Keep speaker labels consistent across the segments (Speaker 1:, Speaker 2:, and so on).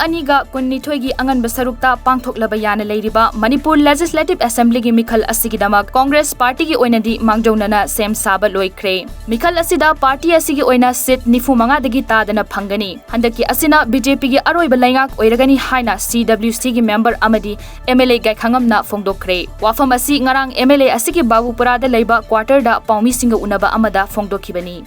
Speaker 1: aniga kunnithoigi anganba sarukta pangthoklaba yana leiriba Manipur Legislative Assembly gi mikhal asigidamak Congress Party gi oinadi mangjonana sem saba loikre mikhal asida party asigi oina seat 95 dagi tadana phangani handaki asina BJP gi aroiba laingak oiragani haina CWC gi member amadi MLA gai khangamna fongdokre wafam asi ngarang MLA asigi Babupura da leiba quarter da paumi singa unaba amada fongdokhibani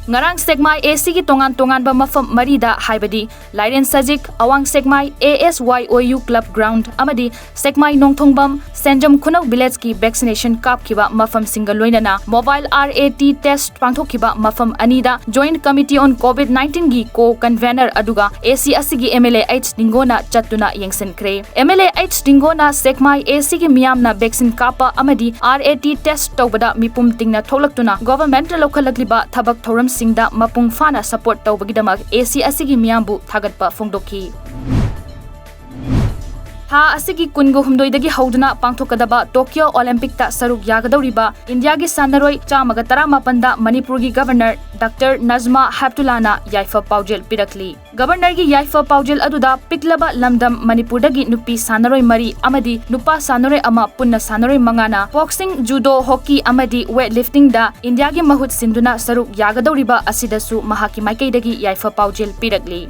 Speaker 1: ngarang segmai AC gi tongan ba mafam marida haibadi Lairen Sajik awang segmai ASYOU Club Ground amadi segmai Nongthongbam Senjam Khunau Village ki vaccination kap kiba mafam single loinana mobile RAT test pangthokiba mafam anida Joint Committee on COVID-19 gi co-convener aduga AC asigi MLA H Dingona chattuna yengsenkre MLA H Dingona segmai AC gi miyamna vaccine kapa amadi RAT test tawbada mipum tingna tholaktuna government lokhalakliba thabak thoram singda mapung fana support tawbagidamak AC asigi miyambu thagatpa fongdoki ha asigi kungo humdoidagi hauduna pangthokadaba Tokyo Olympic ta saruk yagadawriba India gi sanaroi chamaga 18 da Manipur gi governor Dr. Nazma Heptulana yaifa paujel pirakli governor gi yaifa paujel aduda piklaba lamdam Manipur dagi nupi sanaroi mari amadi nupa sanaroi ama punna sanaroi mangana boxing judo hockey amadi weightlifting da India gi mahut sinduna saruk yagadawriba asidasu mahaki maikei dagi yaifa paujel pirakli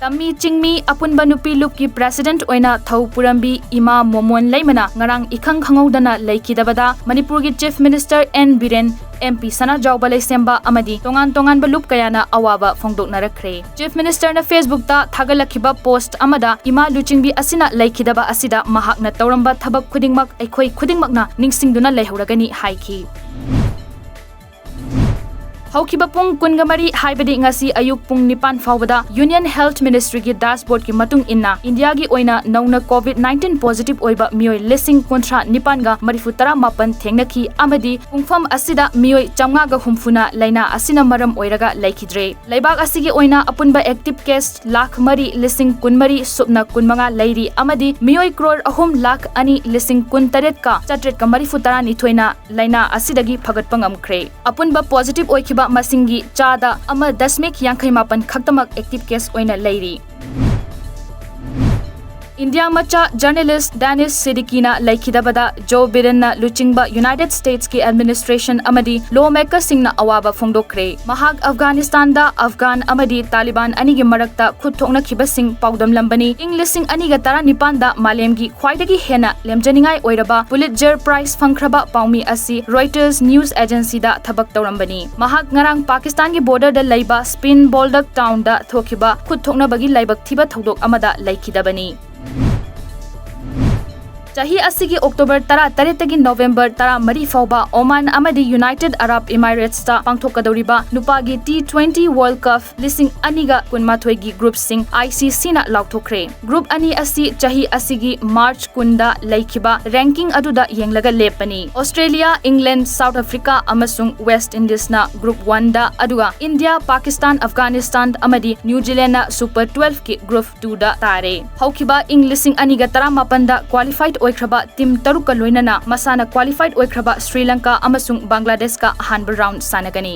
Speaker 1: Tammi Chingmi apunba nupi lupki president oina thau purambi ima momon leimana ngarang ikhang khangaudana leikidabada Manipur gi chief minister N Biren MP Sana Jawbalai Semba amadi tongan balup kayana awaba fongdoknarakre chief minister na Facebook ta thagalakhiba post amada ima luchingbi asina leikidaba asida mahakna tawramba thabak khudingmak aikhoi khudingmakna ningsingduna leihuragani haiki Haukiba pung kungamari haibadi ngasi ayuk pung nipan fawbada Union Health Ministry gi dashboard ki matung inna India gi oina nauna COVID-19 positive oiba mioi lising kontra nipan ga marifutara mapan thengnaki amadi pungfam asida mioi chamnga ga humfuna laina asina maram oiraga laikidre laibak asigi oina apunba active case lakh mari lising kunmari subna kunmanga lairi amadi mioi crore ahum lakh ani lising kun taret ka chatret ka marifutara ni thoina laina asidagi phagat pangamkre apunba positive oiki masingi chada ama dasmik yankai mapan khaktamak active case oina lairi India macha journalist Danish Siddiquina laikidabada Joe Biden na luchingba United States ki administration amadi lawmaker singna awaba fongdokre mahak Afghanistan da Afghan amadi Taliban anigi marakta khutthokna khibasing paudam lambani Englishing aniga 19 da malemgi khwaidagi hena lemjaningai oiraba Pulitzer Prize fangkraba paumi asi Reuters news agency da thabak tawrambani mahak ngarang Pakistan gi border da laiba Spin Boldak town da thokiba khutthokna bagi laibak thiba thodok amada laikidabani Chahi asigi October 13 tagi November 13 fawba Oman amadi United Arab Emirates ta pangthokadoriba nupagi T20 World Cup lising aniga kunmathoi gi group sing ICC na laukthokre group ani asi chahi asigi March kunda laikhiba ranking aduda yenglaga lepani Australia England South Africa amasung West Indies na group 1 da aduga India Pakistan Afghanistan amadi New Zealand na Super 12 ki group 2 da tare haukiba lising aniga 18 da qualified oikraba team taruka loinana masana qualified oikraba Sri Lanka amasung Bangladesh ka hanba round sanagani